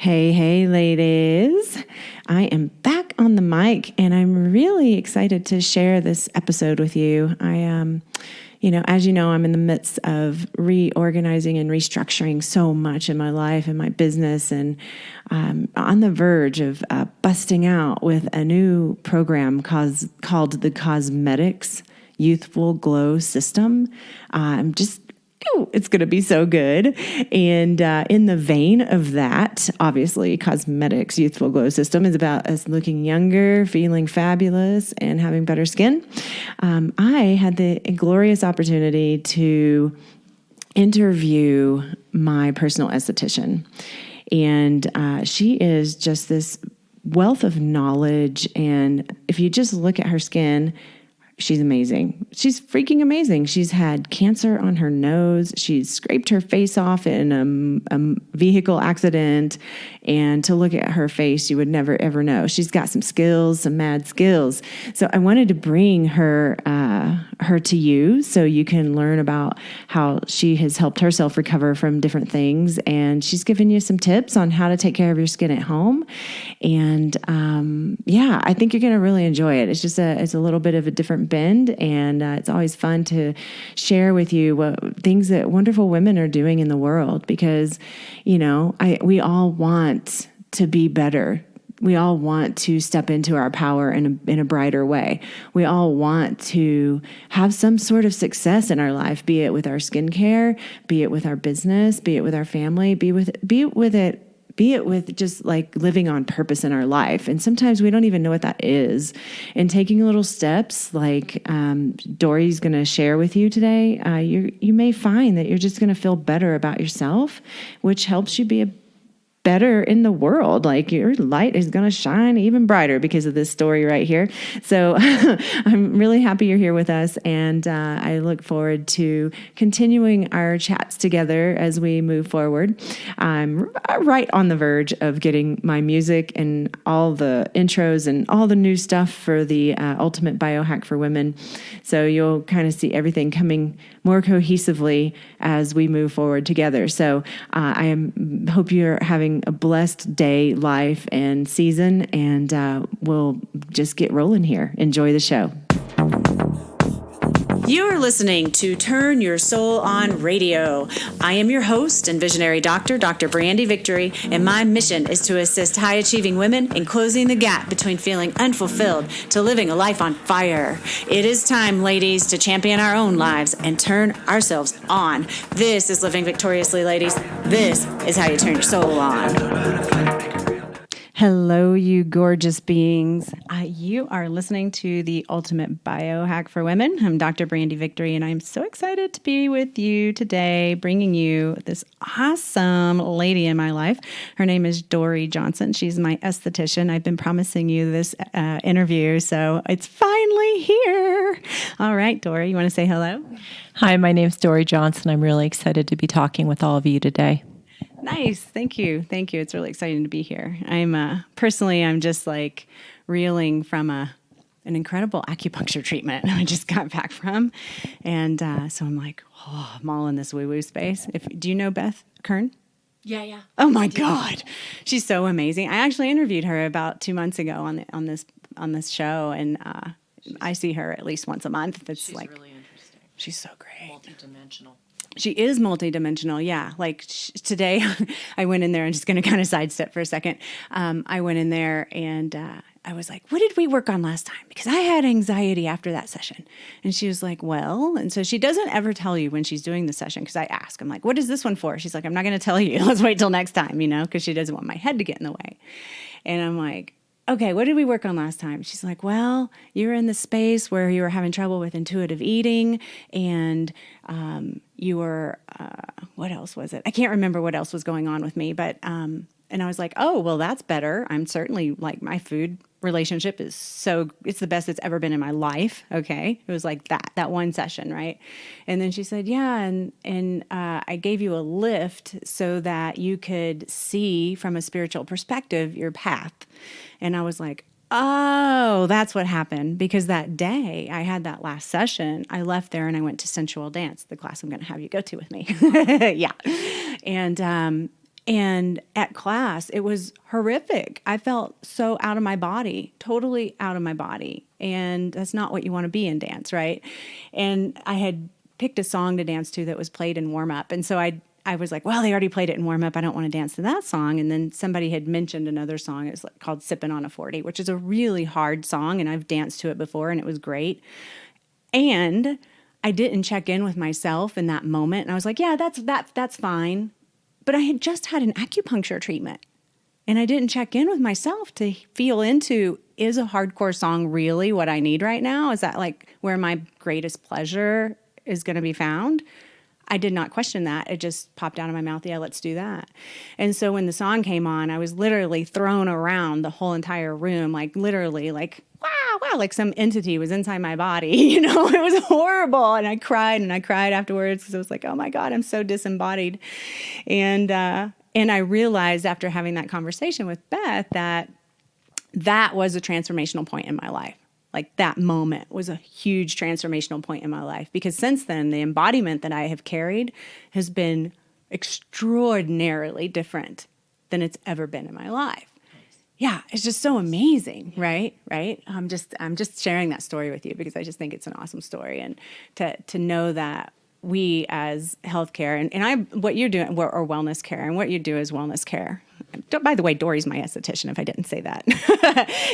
Hey, ladies. I am back on the mic and I'm really excited to share this episode with you. As you know, I'm in the midst of reorganizing and restructuring so much in my life and my business, and on the verge of busting out with a new program called the Cosmetics Youthful Glow System. It's going to be so good. And in the vein of that, obviously, Cosmetics Youthful Glow System is about us looking younger, feeling fabulous, and having better skin. I had the glorious opportunity to interview my personal esthetician. And she is just this wealth of knowledge. And if you just look at her skin, she's amazing. She's freaking amazing. She's had cancer on her nose. She's scraped her face off in a vehicle accident. And to look at her face, you would never, ever know. She's got some skills, some mad skills. So I wanted to bring her to you so you can learn about how she has helped herself recover from different things. And she's given you some tips on how to take care of your skin at home. And I think you're going to really enjoy it. It's a little bit of a different bend, and it's always fun to share with you things that wonderful women are doing in the world, because we all want to be better. We all want to step into our power in a brighter way. We all want to have some sort of success in our life, be it with our skincare, be it with our business, be it with our family, be it with just like living on purpose in our life. And sometimes we don't even know what that is. And taking little steps like Dory's going to share with you today, you may find that you're just going to feel better about yourself, which helps you be better in the world. Like your light is going to shine even brighter because of this story right here. So I'm really happy you're here with us. And I look forward to continuing our chats together as we move forward. I'm right on the verge of getting my music and all the intros and all the new stuff for the Ultimate Biohack for Women. So you'll kind of see everything coming more cohesively as we move forward together. So hope you're having a blessed day, life, and season, and we'll just get rolling here. Enjoy the show. You're listening to Turn Your Soul On Radio. I am your host and visionary doctor, Dr. Brandy Victory, and my mission is to assist high-achieving women in closing the gap between feeling unfulfilled to living a life on fire. It is time, ladies, to champion our own lives and turn ourselves on. This is Living Victoriously, ladies. This is how you turn your soul on. Hello, you gorgeous beings. You are listening to the Ultimate Biohack for Women. I'm Dr. Brandy Victory, and I'm so excited to be with you today, bringing you this awesome lady in my life. Her name is Dory Johnson. She's my esthetician. I've been promising you this interview, so it's finally here. All right, Dory, you want to say hello? Hi, my name's Dory Johnson. I'm really excited to be talking with all of you today. Nice. Thank you. It's really exciting to be here. I'm just like reeling from an incredible acupuncture treatment I just got back from. And so I'm like, I'm all in this woo-woo space. Do you know Beth Kern? Yeah. Oh my God. She's so amazing. I actually interviewed her about 2 months ago on this show. And I see her at least once a month. She's really interesting. She's so great. Multidimensional. She is multidimensional, yeah. Like today, I went in there, I'm just going to kind of sidestep for a second. I went in there and I was like, what did we work on last time? Because I had anxiety after that session. And she was like, well, and so she doesn't ever tell you when she's doing the session, because I ask, I'm like, what is this one for? She's like, I'm not going to tell you. Let's wait till next time, because she doesn't want my head to get in the way. And I'm like, okay, what did we work on last time? She's like, well, you were in the space where you were having trouble with intuitive eating, and you were, what else was it? I can't remember what else was going on with me, but, and I was like, oh, well, that's better. I'm certainly like, my food relationship it's the best it's ever been in my life. Okay. It was like that one session. Right. And then she said, yeah. And I gave you a lift so that you could see from a spiritual perspective, your path. And I was like, oh, that's what happened. Because that day I had that last session, I left there and I went to sensual dance, the class I'm going to have you go to with me. Yeah. And And at class, it was horrific. I felt so out of my body, totally out of my body. And that's not what you want to be in dance, right? And I had picked a song to dance to that was played in warm up. And so I was like, well, they already played it in warm up. I don't want to dance to that song. And then somebody had mentioned another song. It was called Sippin' on a 40, which is a really hard song. And I've danced to it before and it was great. And I didn't check in with myself in that moment. And I was like, yeah, that's fine. But I had just had an acupuncture treatment. And I didn't check in with myself to feel into, is a hardcore song really what I need right now? Is that like where my greatest pleasure is going to be found? I did not question that. It just popped out of my mouth. Yeah, let's do that. And so when the song came on, I was literally thrown around the whole entire room, like literally like, wow, like some entity was inside my body. You know, it was horrible. And I cried afterwards because I was like, oh my God, I'm so disembodied. And I realized after having that conversation with Beth that was a transformational point in my life. Like that moment was a huge transformational point in my life because since then, the embodiment that I have carried has been extraordinarily different than it's ever been in my life. Yeah, it's just so amazing, right? Right? I'm just sharing that story with you because I just think it's an awesome story, and to know that we as healthcare and what you're doing or wellness care and what you do is wellness care. By the way, Dory's my esthetician. If I didn't say that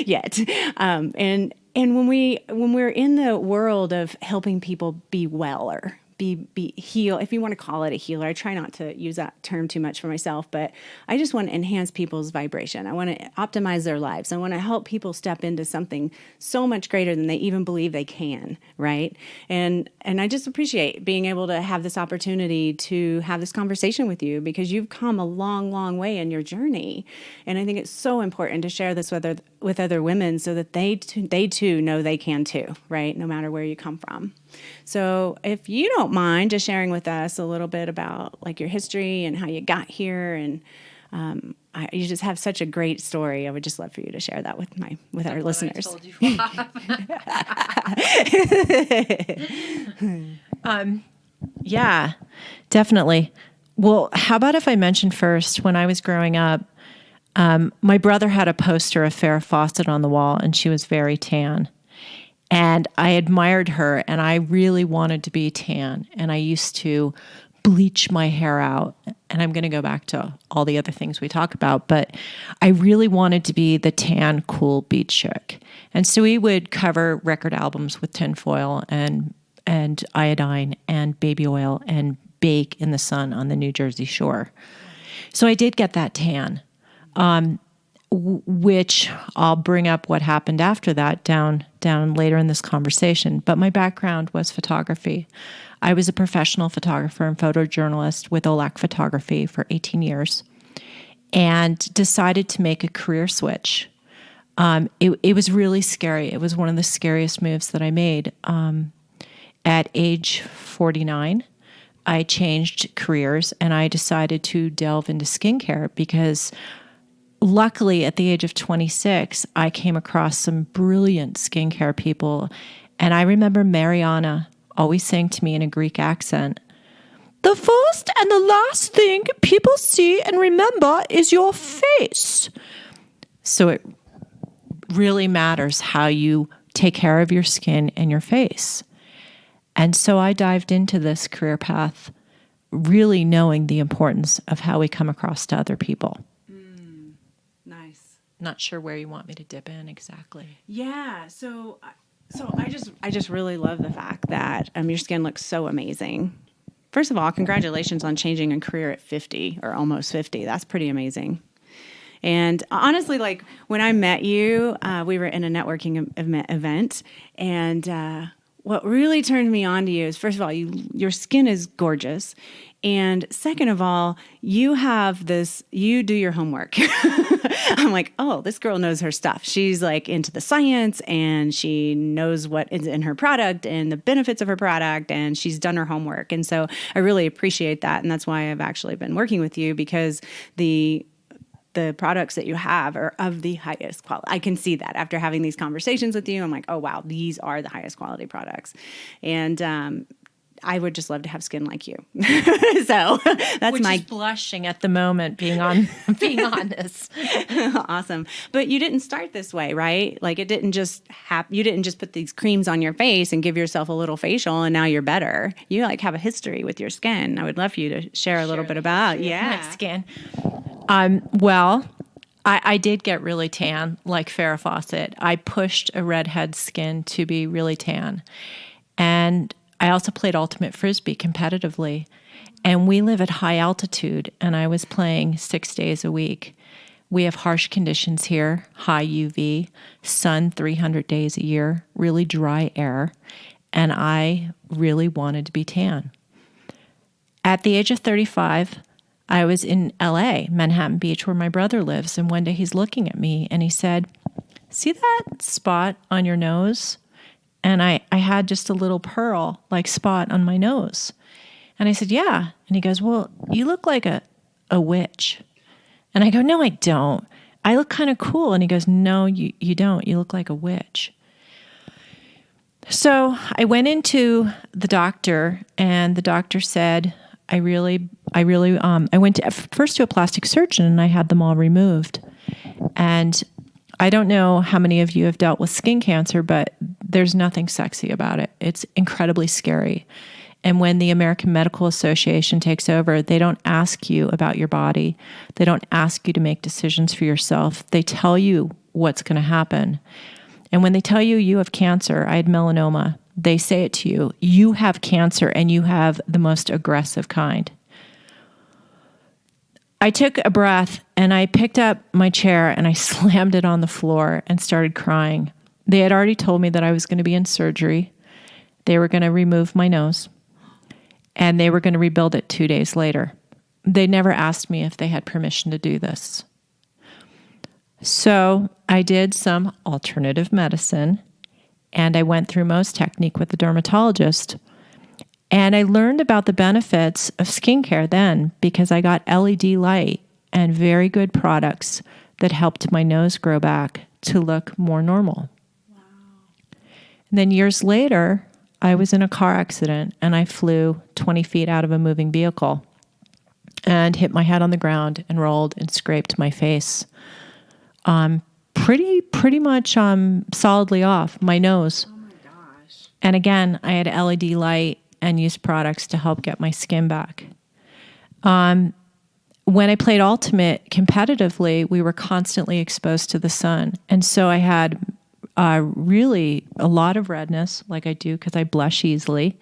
yet, and when we're in the world of helping people be weller, be heal, if you want to call it a healer. I try not to use that term too much for myself, but I just want to enhance people's vibration. I want to optimize their lives. I want to help people step into something so much greater than they even believe they can, right? And I just appreciate being able to have this opportunity to have this conversation with you because you've come a long, long way in your journey. And I think it's so important to share this with other women so that they too know they can too, right? No matter where you come from. So if you don't mind just sharing with us a little bit about like your history and how you got here, and you just have such a great story. I would just love for you to share that with our listeners. I told you. Yeah, definitely. Well, how about if I mention first, when I was growing up, my brother had a poster of Farrah Fawcett on the wall, and she was very tan. And I admired her, and I really wanted to be tan. And I used to bleach my hair out. And I'm going to go back to all the other things we talk about, but I really wanted to be the tan, cool beach chick. And so we would cover record albums with tinfoil and iodine and baby oil and bake in the sun on the New Jersey shore. So I did get that tan. Which I'll bring up what happened after that down later in this conversation. But my background was photography. I was a professional photographer and photojournalist with Olac Photography for 18 years and decided to make a career switch. It was really scary. It was one of the scariest moves that I made. At age 49, I changed careers and I decided to delve into skincare because luckily, at the age of 26, I came across some brilliant skincare people. And I remember Mariana always saying to me in a Greek accent, "The first and the last thing people see and remember is your face." So it really matters how you take care of your skin and your face. And so I dived into this career path, really knowing the importance of how we come across to other people. Nice. Not sure where you want me to dip in exactly. Yeah. So I just really love the fact that your skin looks so amazing. First of all, congratulations on changing a career at 50 or almost 50. That's pretty amazing. And honestly, like when I met you, we were in a networking event, and what really turned me on to you is, first of all, your skin is gorgeous. And second of all, you do your homework. I'm like, oh, this girl knows her stuff. She's like into the science and she knows what is in her product and the benefits of her product, and she's done her homework. And so I really appreciate that. And that's why I've actually been working with you, because the products that you have are of the highest quality. I can see that after having these conversations with you. I'm like, oh, wow, these are the highest quality products. And I would just love to have skin like you. So that's Which is blushing at the moment being on being honest. Awesome. But you didn't start this way, right? Like it didn't just happen. You didn't just put these creams on your face and give yourself a little facial and now you're better. You like have a history with your skin. I would love for you to share a little bit about my skin. Well, I did get really tan, like Farrah Fawcett. I pushed a redhead skin to be really tan. And I also played ultimate frisbee competitively. And we live at high altitude, and I was playing 6 days a week. We have harsh conditions here, high UV, sun 300 days a year, really dry air, and I really wanted to be tan. At the age of 35, I was in LA, Manhattan Beach, where my brother lives, and one day he's looking at me and he said, "See that spot on your nose?" And I had just a little pearl-like spot on my nose. And I said, "Yeah." And he goes, "Well, you look like a witch." And I go, "No, I don't. I look kind of cool." And he goes, "No, you don't. You look like a witch." So I went into the doctor, and the doctor said, I went first to a plastic surgeon, and I had them all removed. And I don't know how many of you have dealt with skin cancer, but there's nothing sexy about it. It's incredibly scary. And when the American Medical Association takes over, they don't ask you about your body. They don't ask you to make decisions for yourself. They tell you what's going to happen. And when they tell you you have cancer, I had melanoma, they say it to you, you have cancer and you have the most aggressive kind. I took a breath and I picked up my chair and I slammed it on the floor and started crying. They had already told me that I was going to be in surgery. They were going to remove my nose and they were going to rebuild it 2 days later. They never asked me if they had permission to do this. So I did some alternative medicine and I went through Mohs technique with the dermatologist. And I learned about the benefits of skincare then because I got LED light and very good products that helped my nose grow back to look more normal. Wow. And then years later, I was in a car accident and I flew 20 feet out of a moving vehicle and hit my head on the ground and rolled and scraped my face. Pretty much solidly off my nose. Oh my gosh. And again, I had LED light and used products to help get my skin back. When I played ultimate competitively, we were constantly exposed to the sun. And so I had really a lot of redness, like I do because I blush easily.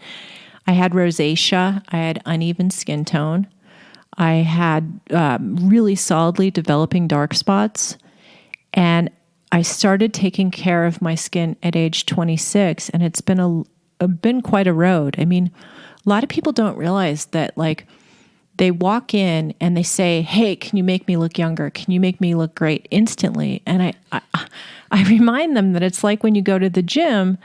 I had rosacea. I had uneven skin tone. I had really solidly developing dark spots. And I started taking care of my skin at age 26, and it's been been quite a road. I mean, a lot of people don't realize that, like, they walk in and they say, "Hey, can you make me look younger? Can you make me look great?" instantly. And I remind them that it's like when you go to the gym,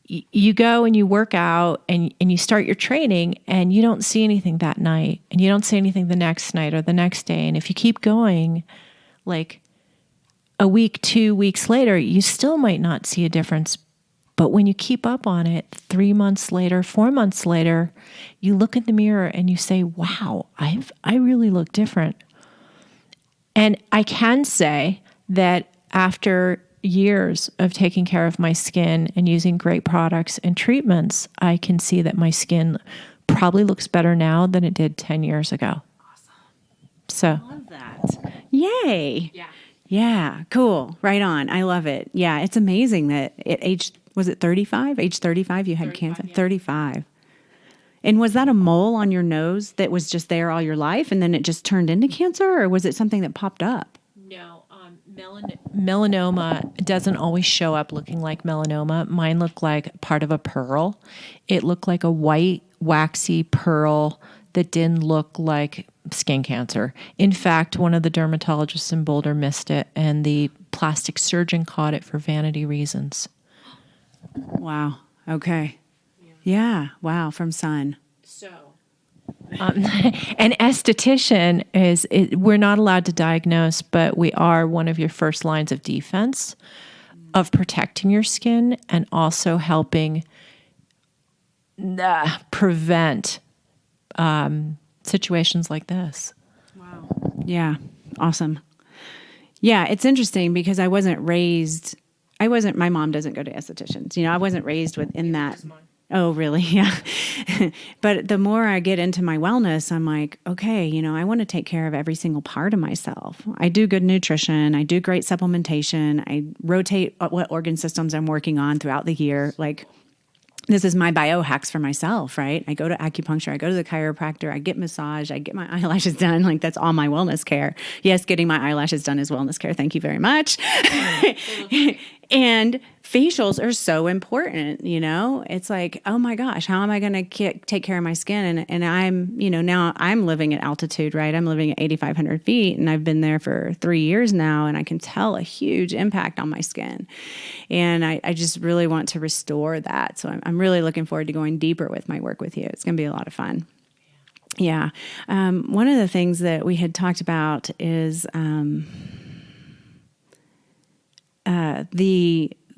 you go and you work out and you start your training and you don't see anything that night and you don't see anything the next night or the next day. And if you keep going, like a week, 2 weeks later, you still might not see a difference. But when you keep up on it, 3 months later, 4 months later, you look in the mirror and you say, "Wow, I really look different." And I can say that after years of taking care of my skin and using great products and treatments, I can see that my skin probably looks better now than it did 10 years ago. Awesome. So, I love that. Yay. yeah. Yeah, cool. Right on. I love it. Yeah, it's amazing that at age 35? Age 35 you had cancer? Yeah. 35. And was that a mole on your nose that was just there all your life and then it just turned into cancer, or was it something that popped up? No. Melanoma doesn't always show up looking like melanoma. Mine looked like part of a pearl. It looked like a white, waxy pearl that didn't look like skin cancer. In fact, one of the dermatologists in Boulder missed it, and the plastic surgeon caught it for vanity reasons. Wow. Okay. Yeah. Wow. From sun. So, an esthetician we're not allowed to diagnose, but we are one of your first lines of defense of protecting your skin and also helping prevent situations like this. Wow. Yeah. Awesome. Yeah. It's interesting because my mom doesn't go to estheticians. I wasn't raised within that. Oh, really? Yeah. But the more I get into my wellness, I'm like, okay, I want to take care of every single part of myself. I do good nutrition. I do great supplementation. I rotate what organ systems I'm working on throughout the year. Like, this is my biohacks for myself, right? I go to acupuncture, I go to the chiropractor, I get massage, I get my eyelashes done. Like, that's all my wellness care. Yes, getting my eyelashes done is wellness care. Thank you very much. And facials are so important, It's like, oh my gosh, how am I going to take care of my skin? And I'm, now I'm living at altitude, right? I'm living at 8,500 feet, and I've been there for 3 years now, and I can tell a huge impact on my skin. And I just really want to restore that. So I'm really looking forward to going deeper with my work with you. It's going to be a lot of fun. Yeah. One of the things that we had talked about is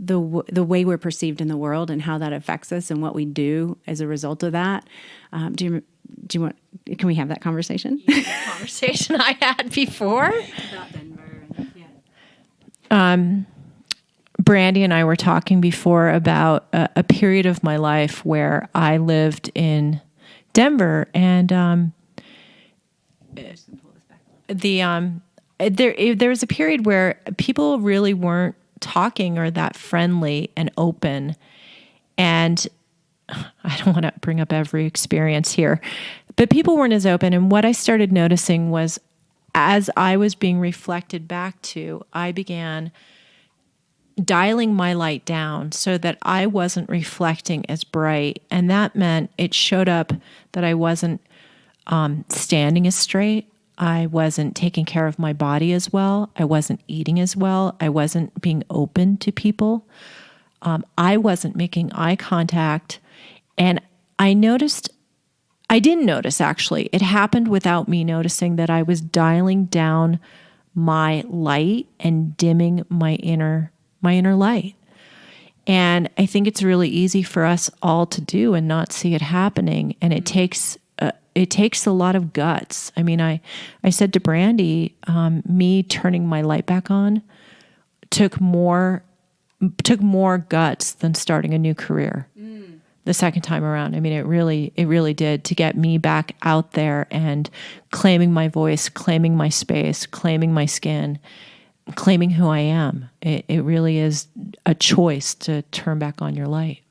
the way we're perceived in the world and how that affects us and what we do as a result of that. Do you want? Can we have that conversation? The conversation I had before about Denver. And, Brandy and I were talking before about a period of my life where I lived in Denver, and there was a period where people really weren't talking or that friendly and open. And I don't want to bring up every experience here, but people weren't as open. And what I started noticing was, as I was being reflected back to, I began dialing my light down so that I wasn't reflecting as bright. And that meant it showed up that I wasn't standing as straight. I wasn't taking care of my body as well. I wasn't eating as well. I wasn't being open to people. I wasn't making eye contact. And I didn't notice actually. It happened without me noticing that I was dialing down my light and dimming my inner light. And I think it's really easy for us all to do and not see it happening. And it takes a lot of guts. I mean, I said to Brandy, me turning my light back on took more guts than starting a new career the second time around. I mean, it really did, to get me back out there and claiming my voice, claiming my space, claiming my skin, claiming who I am. It really is a choice to turn back on your light.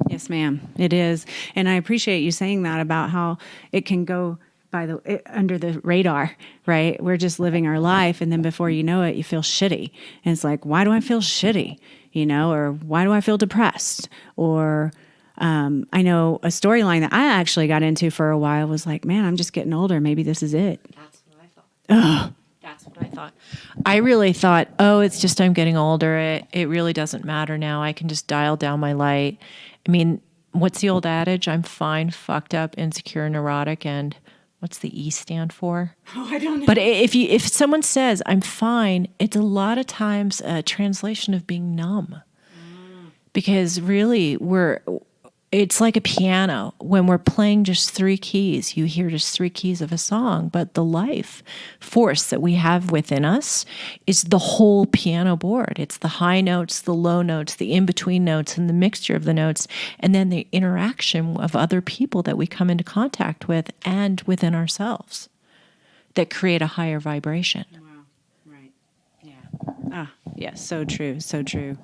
Yes, ma'am, it is. And I appreciate you saying that about how it can go under the radar, right? We're just living our life, and then before you know it, you feel shitty. And it's like, why do I feel shitty? Or why do I feel depressed? Or I know a storyline that I actually got into for a while was like, man, I'm just getting older. Maybe this is it. That's what I thought. Ugh. That's what I thought. I really thought, it's just I'm getting older. It really doesn't matter now. I can just dial down my light. I mean, what's the old adage? I'm fine, fucked up, insecure, neurotic, and what's the E stand for? Oh, I don't know. But if someone says I'm fine, it's a lot of times a translation of being numb. Because really it's like a piano. When we're playing just 3 keys, you hear just 3 keys of a song, but the life force that we have within us is the whole piano board. It's the high notes, the low notes, the in-between notes, and the mixture of the notes, and then the interaction of other people that we come into contact with and within ourselves that create a higher vibration. Wow. Right. Yeah. Yes. So true. So true.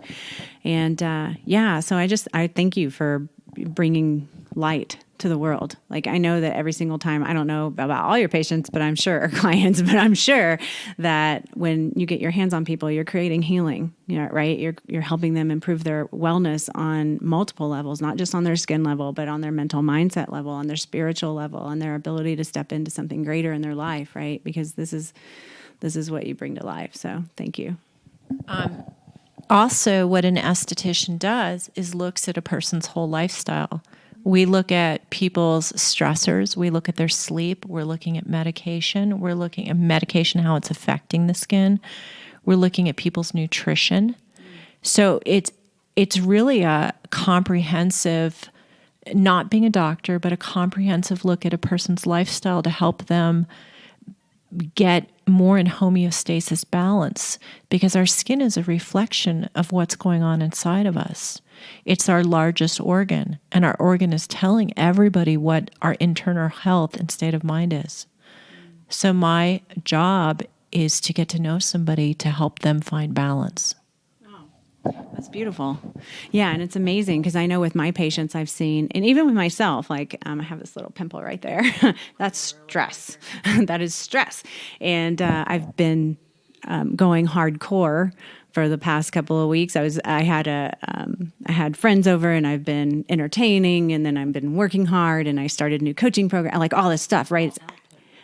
And so I thank you for bringing light to the world. Like, I know that every single time, I don't know about all your patients, but I'm sure, or clients, but I'm sure that when you get your hands on people, you're creating healing, right? You're helping them improve their wellness on multiple levels, not just on their skin level, but on their mental mindset level, on their spiritual level, on their ability to step into something greater in their life, right? Because this is what you bring to life. So thank you. Also, what an esthetician does is looks at a person's whole lifestyle. We look at people's stressors. We look at their sleep. We're looking at medication. We're looking at medication, how it's affecting the skin. We're looking at people's nutrition. So it's really a comprehensive not being a doctor, but a comprehensive look at a person's lifestyle to help them get more in homeostasis balance, because our skin is a reflection of what's going on inside of us. It's our largest organ, and our organ is telling everybody what our internal health and state of mind is. So my job is to get to know somebody to help them find balance. That's beautiful. Yeah, and it's amazing because I know with my patients I've seen, and even with myself, like I have this little pimple right there. That's stress. That is stress. And I've been going hardcore for the past couple of weeks. I had friends over, and I've been entertaining, and then I've been working hard, and I started a new coaching program, like all this stuff, right? It's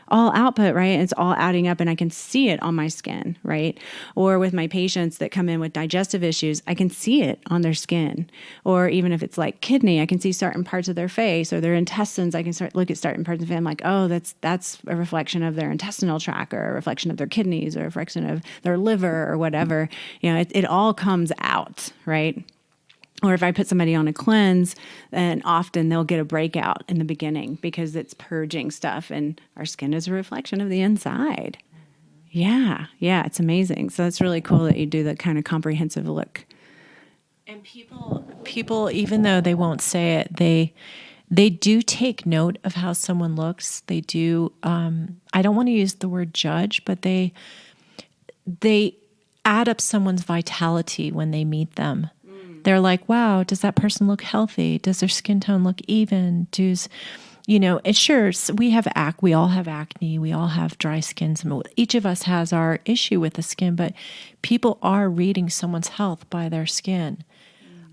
all output, right? It's all adding up, and I can see it on my skin, right? Or with my patients that come in with digestive issues, I can see it on their skin. Or even if it's like kidney, I can see certain parts of their face or their intestines. I can look at certain parts of it. I'm like, oh, that's a reflection of their intestinal tract, or a reflection of their kidneys, or a reflection of their liver, or whatever. It all comes out, right? Or if I put somebody on a cleanse, then often they'll get a breakout in the beginning because it's purging stuff, and our skin is a reflection of the inside. Yeah, it's amazing. So it's really cool that you do that kind of comprehensive look. And people, even though they won't say it, they do take note of how someone looks. They do. I don't want to use the word judge, but they add up someone's vitality when they meet them. They're like, wow, does that person look healthy? Does their skin tone look even? And sure, we all have acne, we all have dry skin. Each of us has our issue with the skin, but people are reading someone's health by their skin.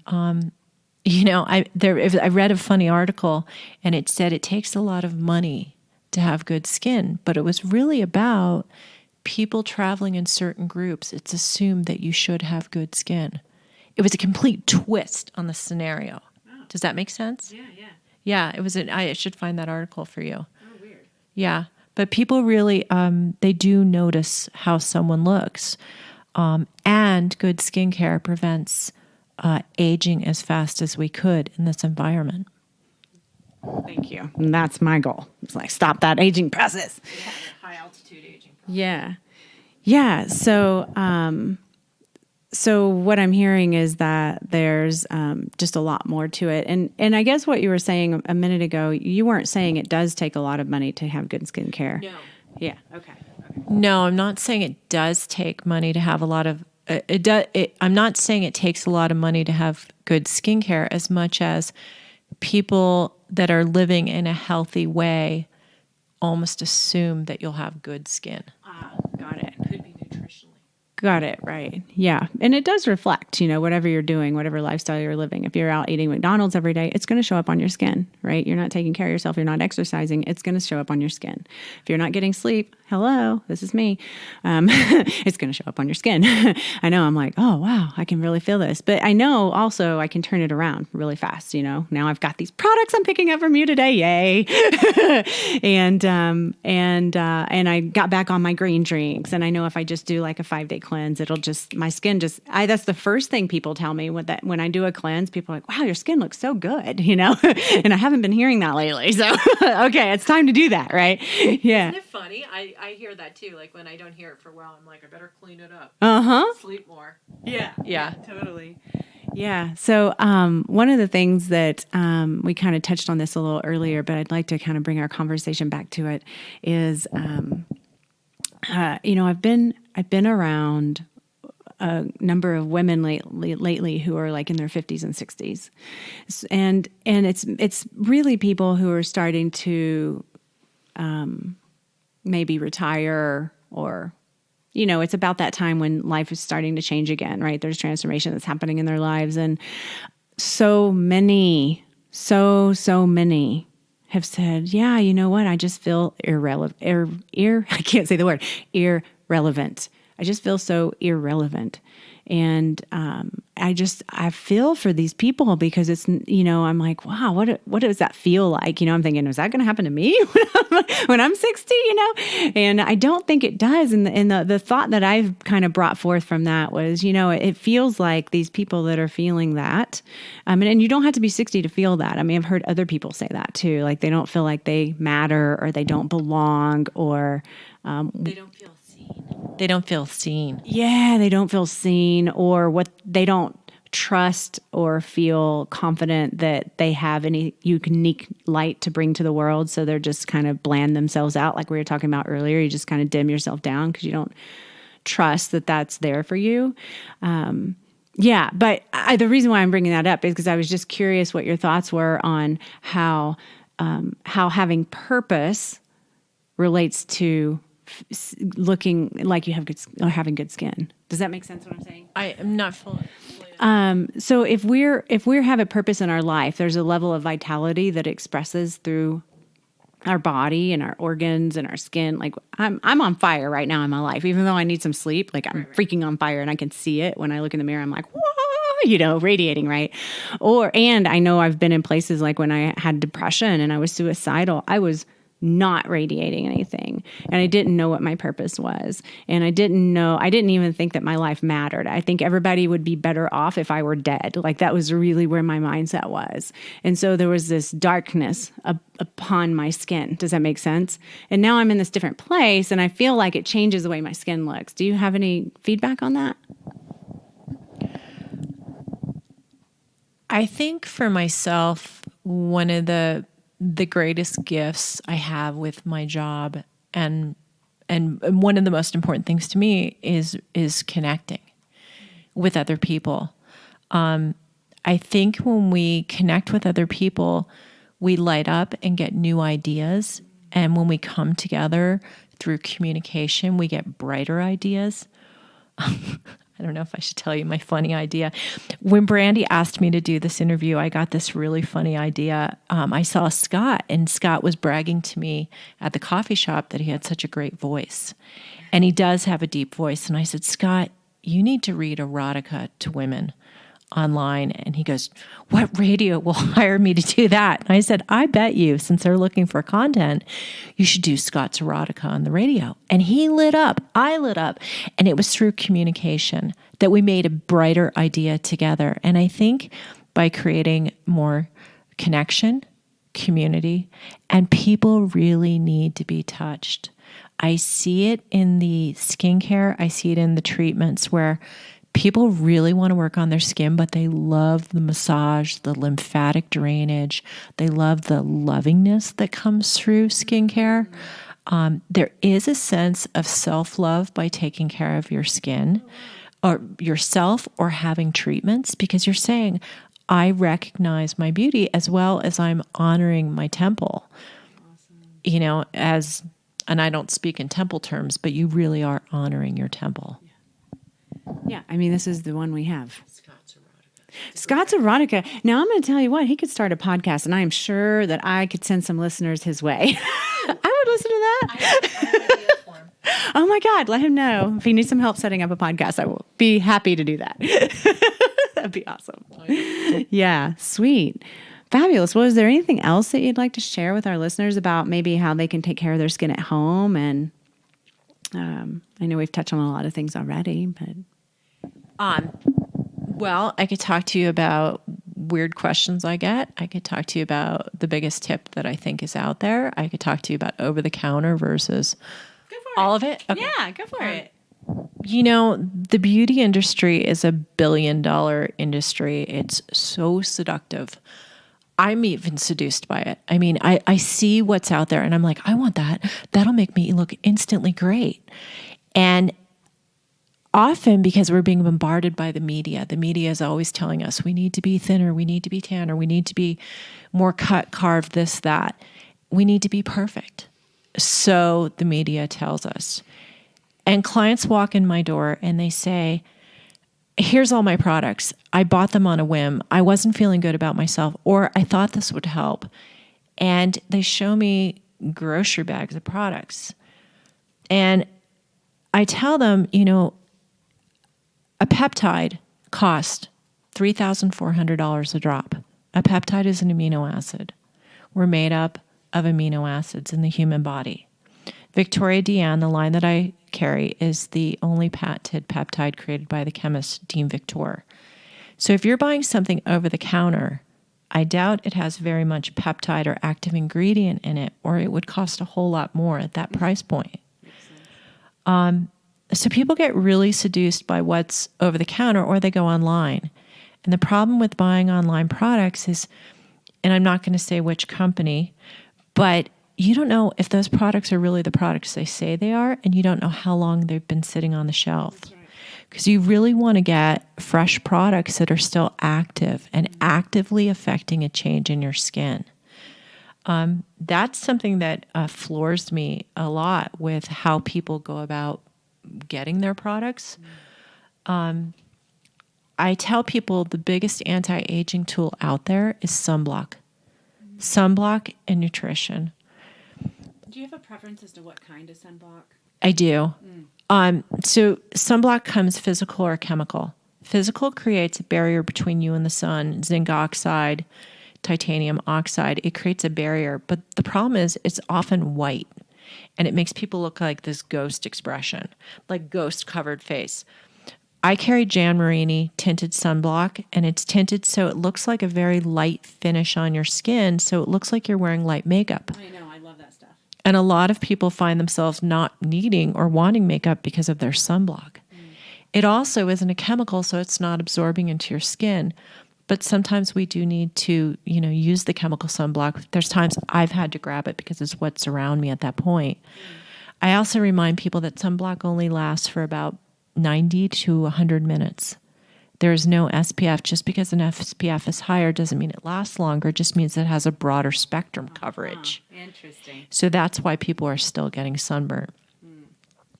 I read a funny article, and it said it takes a lot of money to have good skin, but it was really about people traveling in certain groups. It's assumed that you should have good skin. It was a complete twist on the scenario. Oh. Does that make sense? Yeah. Yeah, it was. I should find that article for you. Oh, weird. Yeah, but people really, they do notice how someone looks. And good skincare prevents aging as fast as we could in this environment. Thank you. And that's my goal. It's like, stop that aging process. Yeah, high altitude aging process. Yeah. So what I'm hearing is that there's just a lot more to it. And I guess what you were saying a minute ago, you weren't saying it does take a lot of money to have good skincare. No. Yeah. Okay. No, I'm not saying it does take money to have a lot of I'm not saying it takes a lot of money to have good skincare, as much as people that are living in a healthy way almost assume that you'll have good skin. Got it. Could be nutritionally. Got it. Right. Yeah. And it does reflect, whatever you're doing, whatever lifestyle you're living. If you're out eating McDonald's every day, it's going to show up on your skin, right? You're not taking care of yourself. You're not exercising. It's going to show up on your skin. If you're not getting sleep, hello, this is me. It's going to show up on your skin. I know. I'm like, oh, wow, I can really feel this. But I know also I can turn it around really fast. Now I've got these products I'm picking up from you today. Yay. and I got back on my green drinks. And I know if I just do like a 5-day cleanse, my skin that's the first thing people tell me when I do a cleanse. People are like, wow, your skin looks so good, and I haven't been hearing that lately. So, okay, it's time to do that, right? Yeah. Isn't it funny? I hear that too. Like when I don't hear it for a while, I'm like, I better clean it up. Sleep more. Yeah, totally. Yeah. So one of the things that we kind of touched on this a little earlier, but I'd like to kind of bring our conversation back to it is, I've been around a number of women lately who are like in their 50s and 60s, and it's really people who are starting to maybe retire, or it's about that time when life is starting to change again, right? There's transformation that's happening in their lives, and so many have said, yeah, you know what? I just feel irrelevant. I can't say the word irrelevant. I just feel so irrelevant. And I feel for these people because it's, I'm like, wow, what does that feel like? I'm thinking, is that going to happen to me when I'm 60, And I don't think it does. And the thought that I've kind of brought forth from that was, it feels like these people that are feeling that, and you don't have to be 60 to feel that. I mean, I've heard other people say that too. Like they don't feel like they matter or they don't belong or they don't feel seen. They don't feel seen. Yeah, they don't feel seen or they don't trust or feel confident that they have any unique light to bring to the world. So they're just kind of bland themselves out. Like we were talking about earlier, you just kind of dim yourself down because you don't trust that that's there for you. But the reason why I'm bringing that up is because I was just curious what your thoughts were on how having purpose relates to looking like you have good or having good skin. Does that make sense what I'm saying? I am not fully. So if we have a purpose in our life, there's a level of vitality that expresses through our body and our organs and our skin. Like I'm on fire right now in my life, even though I need some sleep. Like I'm freaking on fire, and I can see it when I look in the mirror. I'm like, whoa, radiating, right? And I know I've been in places like when I had depression and I was suicidal. I was not radiating anything. And I didn't know what my purpose was. And I didn't even think that my life mattered. I think everybody would be better off if I were dead. Like that was really where my mindset was. And so there was this darkness upon my skin. Does that make sense? And now I'm in this different place and I feel like it changes the way my skin looks. Do you have any feedback on that? I think for myself, one of the greatest gifts I have with my job and one of the most important things to me is connecting with other people. I think when we connect with other people, we light up and get new ideas. And when we come together through communication, we get brighter ideas. I don't know if I should tell you my funny idea. When Brandy asked me to do this interview, I got this really funny idea. I saw Scott, and Scott was bragging to me at the coffee shop that he had such a great voice. And he does have a deep voice. And I said, Scott, you need to read erotica to women online. And he goes, what radio will hire me to do that? And I said, I bet you, since they're looking for content, you should do Scott's erotica on the radio. And he lit up. I lit up. And it was through communication that we made a brighter idea together. And I think by creating more connection, community, and people really need to be touched. I see it in the skincare. I see it in the treatments where people really want to work on their skin, but they love the massage, the lymphatic drainage. They love the lovingness that comes through skincare. There is a sense of self-love by taking care of your skin or yourself or having treatments because you're saying, I recognize my beauty as well as I'm honoring my temple. Awesome. And I don't speak in temple terms, but you really are honoring your temple. Yeah, I mean, this is the one we have. Scott's Erotica. Now, I'm going to tell you what, he could start a podcast, and I am sure that I could send some listeners his way. I would listen to that. I have ideas for him. Oh, my God. Let him know. If he needs some help setting up a podcast, I will be happy to do that. That'd be awesome. Yeah, sweet. Fabulous. Well, is there anything else that you'd like to share with our listeners about maybe how they can take care of their skin at home? And I know we've touched on a lot of things already, but... Well, I could talk to you about weird questions I get. I could talk to you about the biggest tip that I think is out there. I could talk to you about over-the-counter versus all of it. Okay. Yeah, go for it. The beauty industry is a billion-dollar industry. It's so seductive. I'm even seduced by it. I mean, I see what's out there and I'm like, I want that. That'll make me look instantly great. And often because we're being bombarded by the media is always telling us we need to be thinner, we need to be tanner, we need to be more cut, carved, this, that. We need to be perfect. So the media tells us. And clients walk in my door and they say, here's all my products. I bought them on a whim. I wasn't feeling good about myself, or I thought this would help. And they show me grocery bags of products. And I tell them, a peptide costs $3,400 a drop. A peptide is an amino acid. We're made up of amino acids in the human body. Victoria Deanne, the line that I carry, is the only patented peptide created by the chemist Dean Victor. So if you're buying something over the counter, I doubt it has very much peptide or active ingredient in it, or it would cost a whole lot more at that price point. So people get really seduced by what's over the counter, or they go online. And the problem with buying online products is, and I'm not going to say which company, but you don't know if those products are really the products they say they are, and you don't know how long they've been sitting on the shelf. Because you really want to get fresh products that are still active and actively affecting a change in your skin. That's something that floors me a lot with how people go about getting their products. I tell people the biggest anti-aging tool out there is sunblock. Sunblock and nutrition. Do you have a preference as to what kind of sunblock? I do. So sunblock comes physical or chemical. Physical creates a barrier between you and the sun, zinc oxide, titanium oxide. It creates a barrier, but the problem is it's often white, and it makes people look like this ghost expression, like ghost covered face. I carry Jan Marini tinted sunblock, and it's tinted so it looks like a very light finish on your skin, so it looks like you're wearing light makeup. I know, I love that stuff. And a lot of people find themselves not needing or wanting makeup because of their sunblock. It also isn't a chemical, so it's not absorbing into your skin. But sometimes we do need to, use the chemical sunblock. There's times I've had to grab it because it's what's around me at that point. I also remind people that sunblock only lasts for about 90 to 100 minutes. There is no SPF. Just because an SPF is higher doesn't mean it lasts longer. It just means it has a broader spectrum coverage. Interesting. So that's why people are still getting sunburnt.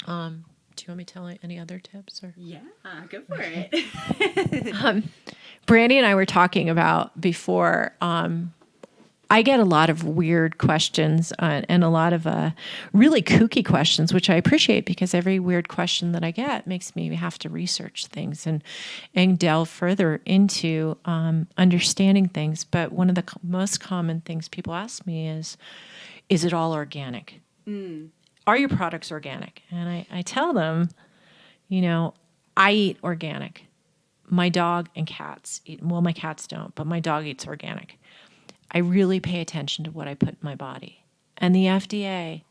Do you want me to tell any other tips? Or? Yeah, go for it. Brandy and I were talking about before, I get a lot of weird questions and a lot of really kooky questions, which I appreciate because every weird question that I get makes me have to research things and delve further into understanding things. But one of the most common things people ask me is it all organic? Are your products organic? And I tell them, I eat organic. My dog and cats eat, well, my cats don't, but my dog eats organic. I really pay attention to what I put in my body. And the FDA,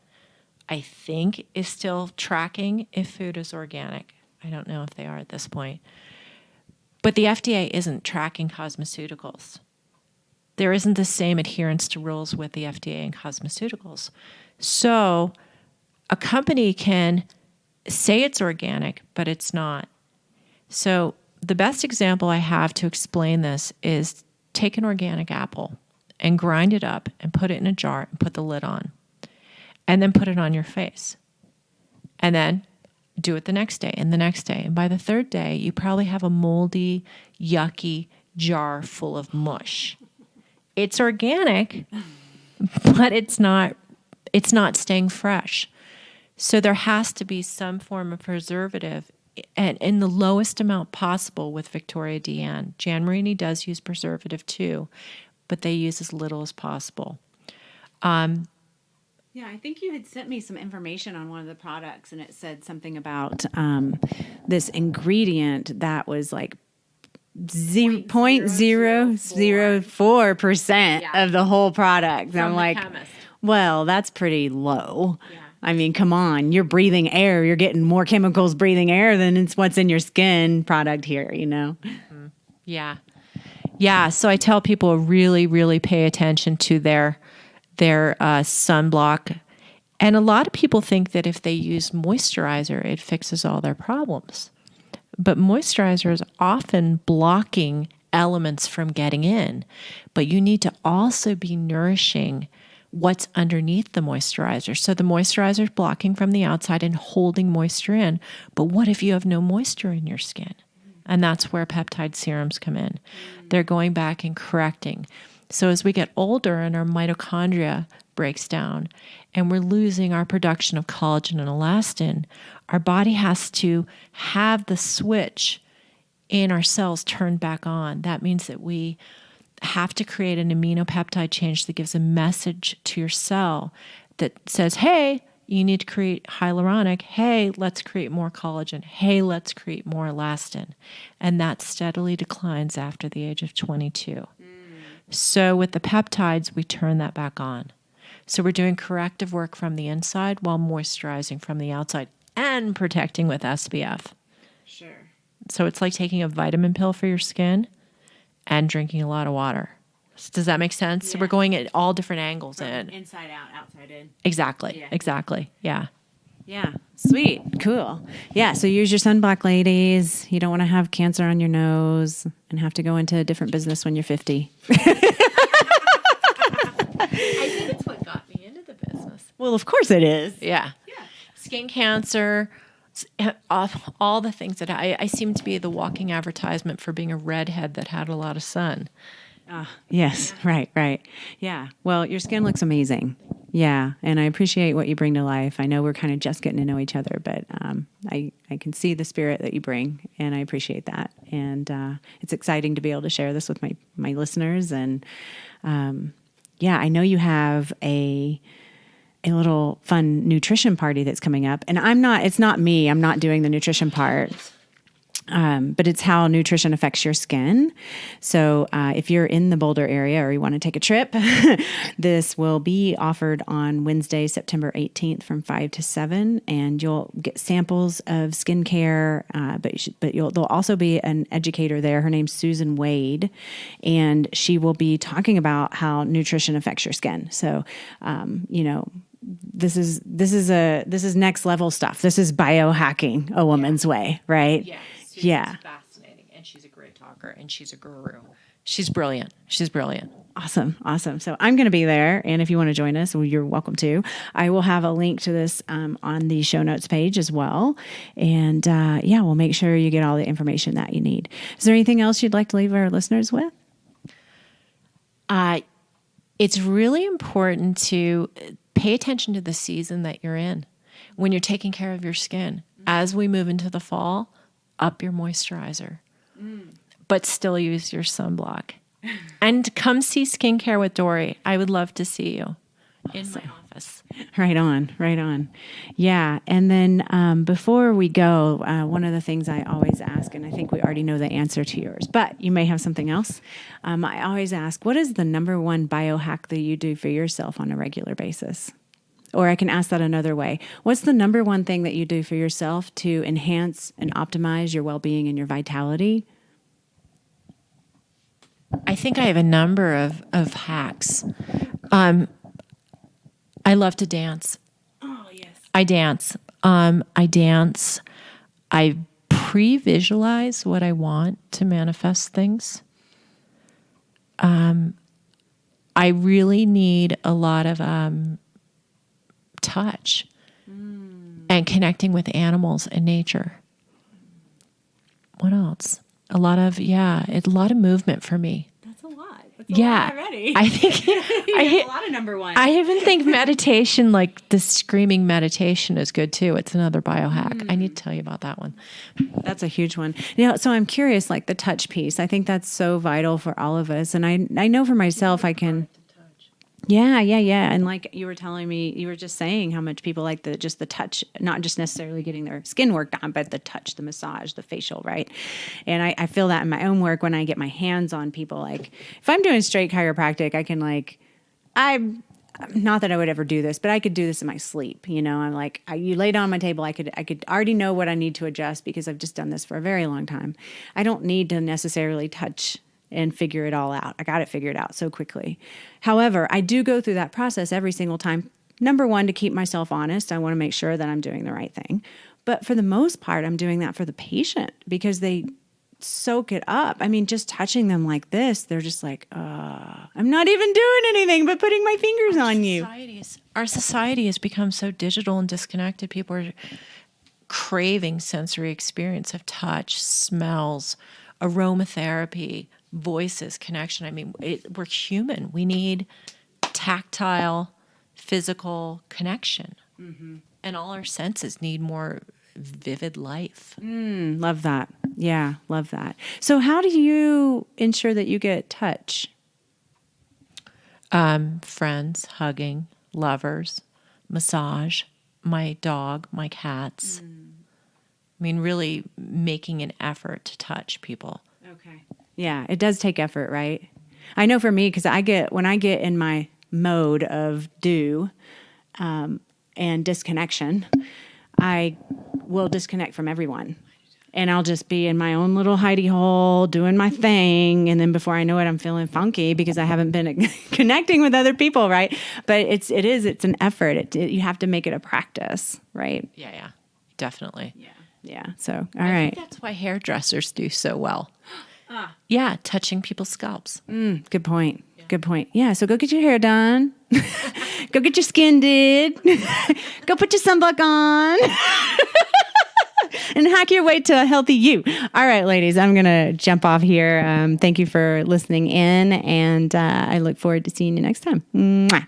I think, is still tracking if food is organic. I don't know if they are at this point. But the FDA isn't tracking cosmeceuticals. There isn't the same adherence to rules with the FDA and cosmeceuticals. So a company can say it's organic, but it's not. So the best example I have to explain this is take an organic apple and grind it up and put it in a jar and put the lid on. And then put it on your face. And then do it the next day and the next day. And by the third day, you probably have a moldy, yucky jar full of mush. It's organic, but it's not staying fresh. So there has to be some form of preservative and in the lowest amount possible with Victoria Deanne. Jan Marini does use preservative too, but they use as little as possible. Yeah, I think you had sent me some information on one of the products, and it said something about this ingredient that was like 0.004% of the whole product. And I'm like, well, that's pretty low. Yeah. I mean, come on, you're breathing air. You're getting more chemicals breathing air than it's what's in your skin product here, Mm-hmm. Yeah. Yeah. So I tell people really, really pay attention to their sunblock. And a lot of people think that if they use moisturizer, it fixes all their problems. But moisturizer is often blocking elements from getting in. But you need to also be nourishing what's underneath the moisturizer. So the moisturizer is blocking from the outside and holding moisture in. But what if you have no moisture in your skin? And that's where peptide serums come in. They're going back and correcting. So as we get older and our mitochondria breaks down and we're losing our production of collagen and elastin, Our body has to have the switch in our cells turned back on. That means that we have to create an aminopeptide change that gives a message to your cell that says, hey, you need to create hyaluronic. Hey, let's create more collagen. Hey, let's create more elastin. And that steadily declines after the age of 22. So with the peptides, we turn that back on. So we're doing corrective work from the inside while moisturizing from the outside and protecting with SPF. Sure. So it's like taking a vitamin pill for your skin and drinking a lot of water. Does that make sense? Yeah. So we're going at all different angles in. Inside out, outside in. Exactly. Yeah. Exactly. Yeah. Yeah. Sweet. Cool. Yeah. So use your sunblock, ladies. You don't want to have cancer on your nose and have to go into a different business when you're 50. I think it's what got me into the business. Well, of course it is. Yeah. Skin cancer, all the things that I seem to be the walking advertisement for being a redhead that had a lot of sun. Yes. Right. Yeah. Well, your skin looks amazing. Yeah. And I appreciate what you bring to life. I know we're kind of just getting to know each other, but I can see the spirit that you bring, and I appreciate that. And it's exciting to be able to share this with my listeners. And I know you have a little fun nutrition party that's coming up. And it's not me. I'm not doing the nutrition part. But it's how nutrition affects your skin. So if you're in the Boulder area or you want to take a trip, this will be offered on Wednesday, September 18th from 5 to 7. And you'll get samples of skincare, but there'll also be an educator there. Her name's Susan Wade, and she will be talking about how nutrition affects your skin. So, this is next level stuff. This is biohacking a woman's way, right? Yeah. Susan's fascinating, and she's a great talker, and she's a guru. She's brilliant. Awesome. So I'm going to be there, and if you want to join us, well, you're welcome to. I will have a link to this on the show notes page as well, and we'll make sure you get all the information that you need. Is there anything else you'd like to leave our listeners with? It's really important to pay attention to the season that you're in when you're taking care of your skin. As we move into the fall, up your moisturizer, but still use your sunblock. And come see Skincare with Dory. I would love to see you in my office. Right on. Yeah. And then before we go, one of the things I always ask, and I think we already know the answer to yours, but you may have something else. I always ask, what is the number one biohack that you do for yourself on a regular basis? Or I can ask that another way. What's the number one thing that you do for yourself to enhance and optimize your well-being and your vitality? I think I have a number of hacks. I love to dance. Oh, yes. I dance. I pre-visualize what I want to manifest things. I really need a lot of touch and connecting with animals and nature. What else? A lot of movement for me. That's a lot. Yeah, already. I think a lot of number one. I even think meditation, like the screaming meditation, is good too. It's another biohack. I need to tell you about that one. That's a huge one. So I'm curious, like the touch piece. I think that's so vital for all of us, and I know for myself, I can. Yeah. And like you were telling me, you were just saying how much people like the touch, not just necessarily getting their skin worked on, but the touch, the massage, the facial, right? And I feel that in my own work when I get my hands on people. Like if I'm doing straight chiropractic, I can I'm not that I would ever do this, but I could do this in my sleep. I'm like, you lay down on my table, I could already know what I need to adjust because I've just done this for a very long time. I don't need to necessarily touch and figure it all out. I got it figured out so quickly. However, I do go through that process every single time. Number one, to keep myself honest. I want to make sure that I'm doing the right thing. But for the most part, I'm doing that for the patient because they soak it up. I mean, just touching them like this, they're just like, I'm not even doing anything but putting my fingers on you. Our society has become so digital and disconnected. People are craving sensory experience of touch, smells, aromatherapy, voices, connection. I mean, we're human. We need tactile, physical connection. Mm-hmm. And all our senses need more vivid life. Love that. Yeah, love that. So how do you ensure that you get touch? Friends, hugging, lovers, massage, my dog, my cats. I mean, really making an effort to touch people. Okay. Yeah, it does take effort, right? I know for me, because when I get in my mode of and disconnection, I will disconnect from everyone. And I'll just be in my own little hidey hole doing my thing. And then before I know it, I'm feeling funky because I haven't been connecting with other people, right? But it's an effort. You have to make it a practice, right? Yeah, definitely. Yeah. So, all I right. think that's why hairdressers do so well. Yeah, touching people's scalps. Good point. Yeah. Good point. Yeah, so go get your hair done. Go get your skin did. Go put your sunblock on. And hack your way to a healthy you. All right, ladies, I'm going to jump off here. Thank you for listening in, and I look forward to seeing you next time. Mwah.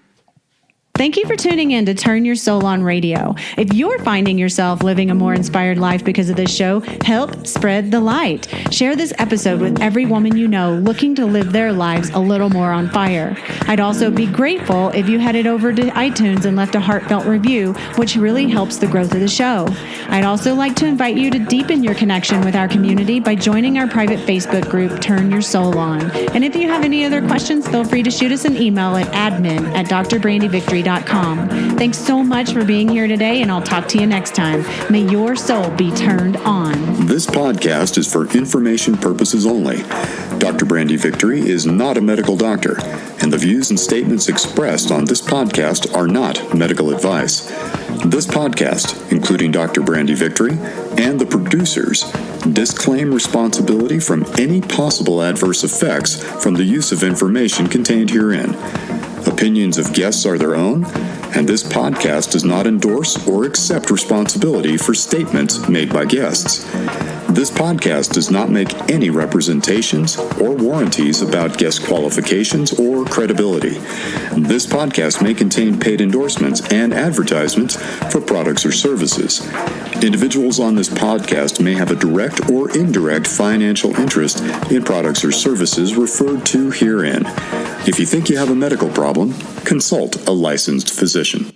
Thank you for tuning in to Turn Your Soul On Radio. If you're finding yourself living a more inspired life because of this show, help spread the light. Share this episode with every woman you know looking to live their lives a little more on fire. I'd also be grateful if you headed over to iTunes and left a heartfelt review, which really helps the growth of the show. I'd also like to invite you to deepen your connection with our community by joining our private Facebook group, Turn Your Soul On. And if you have any other questions, feel free to shoot us an email at admin@drbrandyvictory.com. Thanks so much for being here today, and I'll talk to you next time. May your soul be turned on. This podcast is for information purposes only. Dr. Brandy Victory is not a medical doctor, and the views and statements expressed on this podcast are not medical advice. This podcast, including Dr. Brandy Victory and the producers, disclaim responsibility from any possible adverse effects from the use of information contained herein. Opinions of guests are their own, and this podcast does not endorse or accept responsibility for statements made by guests. This podcast does not make any representations or warranties about guest qualifications or credibility. This podcast may contain paid endorsements and advertisements for products or services. Individuals on this podcast may have a direct or indirect financial interest in products or services referred to herein. If you think you have a medical problem, consult a licensed physician.